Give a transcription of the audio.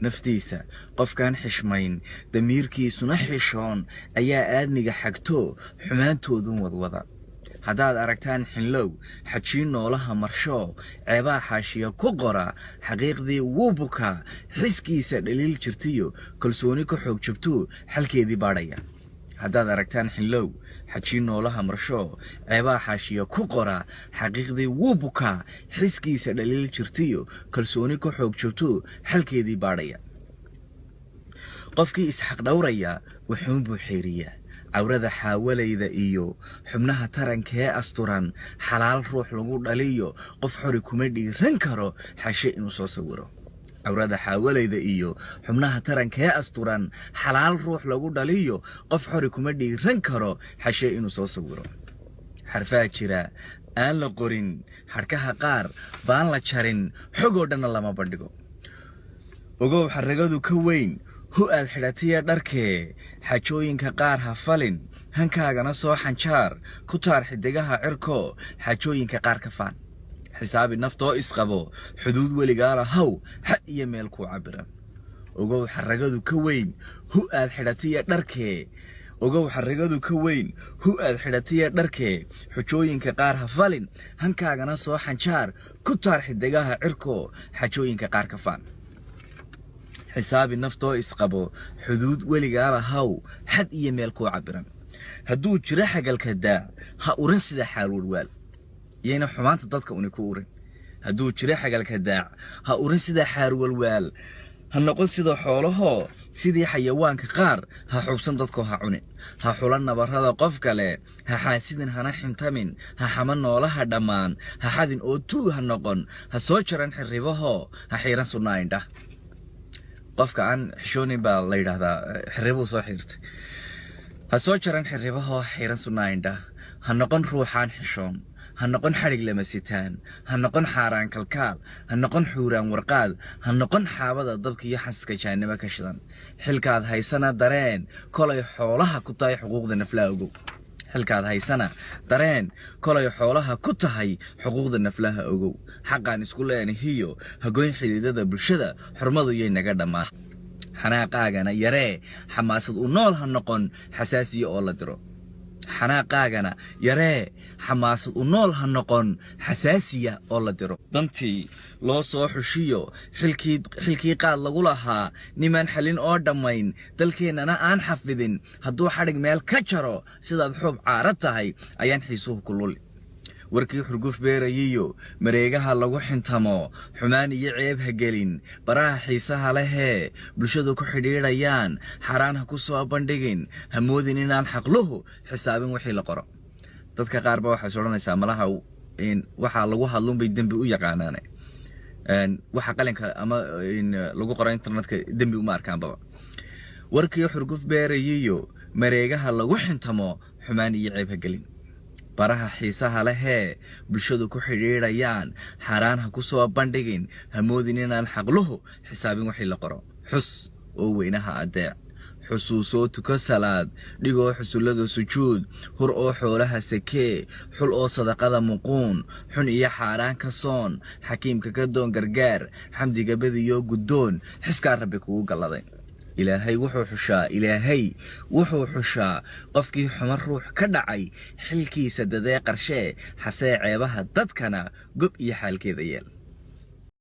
naftiisa qofkan xishmayn damiirkiisuna xishoon ayaa aadmiga xagto xumaantoodun wadwada haddaad aragtaan xinlow xajiin noolaha marsho ceebaa xaashiya ku qora xaqiiqdii wuu bukaa xiskiisa dhaliil jirtiyo kalsooni ka xoog jabto xalkeedii baadhaya haddaad aragtaan xinlow xajiin noolaha marsho ceebaa xaashiya ku qora xaqiiqdii wuu bukaa xiskiisa dhaliil jirtiyo kalsooni ka xoog jabto xalkeedii baadhaya qofkii isxaq dhowraya wuxuunbuu xeeriyaa cawrada xaawalayda iyo xubnaha tarankee asturan xalaal ruux lagu dhaliyo qof xori kuma dhiiran karo xashe inuu soo sawiro cawrada xaawalayda iyo xubnaha tarankee asturan xalaal ruux lagu dhaliyo qof xori kuma dhiiran karo xashe inuu soo sawiro xarfaa jira aan la qorin harkaha qaar baan la jarin xogoo dhanna lama bandhigo ogow xaragadu ka weyn hu aad xidhatiya dharkee xajooyinka qaar ha falin hankaagana soo xanjaar ku taar xidigaha cirko xajooyinka qaar ka faan xisaabi naftoo isqabo xuduud weligaa lahaw had iyo meel kuu cabiran ogow xaragadu ka weyn hu aad xidhatiya dharkee ogow xaragadu ka weyn hu aad xidhatiya dharkee xujooyinka qaar ha falin hankaagana soo xanjaar ku taar xidigaha cirko xajooyinka qaar ka faan xisaabi naftoo isqabo xuduud weligaa lahaw had iyo meel kuu cabiran hadduu jiro xagalka daa ha urin sida xaalwalwaal iyayna xumaanta dadka uni ku urin hadduu jiro xagalka daac ha urin sida xaalwalwaal ha noqon sida xoolahoo sidii xayawaanka qaar ha xubsan dadkoo ha cunin ha xulan nabarrada qof kale ha xaasidin hana xintamin ha xaman noolaha dhammaan ha xadin oo tuug ha noqon ha soo jaran xirribahoo ha xiiran sunnaa indhah qofka aan xishoonin baa la yidhaahdaa xirribuu soo xiirtay ha soo jaran xirribahoo xiiran sunnaa indhah ha noqon ruuxaan xishoon ha noqon xadhig lama sitaan ha noqon xaaraan kalkaal ha noqon xuuraan warqaad ha noqon xaabada dabka iyo xasaska jaannimo ka shidan xilkaad haysana dareen kolay xoolaha ku tahay xuquuqda naflaha ogow xilkaad haysana dareen kolay xoolaha ku tahay xuquuqda naflaha ogow xaqaan isku leenahiyo hagoyn xidhiidada bulshada xurmadu yay naga dhammaan xanaaqaagana yaree xamaasad u nool ha noqon xasaasiya oo la diro xanaaqaagana yaree xamaasad u nool ha noqon xasaasiya oo la diro dantii loo soo xushiyo xilkii qaad lagu lahaa nimaan xalin oo dhammayn dalkeennana aan xafidin hadduu xadhig meel ka jaro sidaad xuub caara tahay ayaan xiisuhu ku luli warkii xurguf beerayiyo mareegaha lagu xintamo xumaan iyo ceeb ha gelin baraha xiisaha lehee bulshadu ku xidhiidhayaan xaraan ha ku soo bandhigin ha moodin inaan xaqluhu xisaabin wixii la qoro dadka qaar ba waxay odhanaysaa malaha waxaa lagu hadlunbay dembi u yaqaanaane waxa qalinka ama lagu qoro internetka dembi uma arkaanbaba warkii xurguf beerayiyo mareegaha lagu xintamo xumaan iyo ceeb ha gelin baraha xiisaha lehee bulshadu ku xidhiidhayaan xaaraan ha ku soo bandhigin ha moodin inaan xaqluhu xisaabin wixii la qoro xus oo weynaha adeec xusuusoo tuko salaad dhigoo xusullada sujuud hur oo xoolaha sakee xul oo sadaqada muquun xun iyo xaaraan ka soon xakiimka ka doon gargaar xamdiga badiyoo guddoon xiskaa rabbi kugu galladay ilaahay wuxuu xushaa qofkii xuma ruux ka dhacay xilkiisa dadee qarshee xasee ceebaha dadkana gob iyo xaalkeeda yeel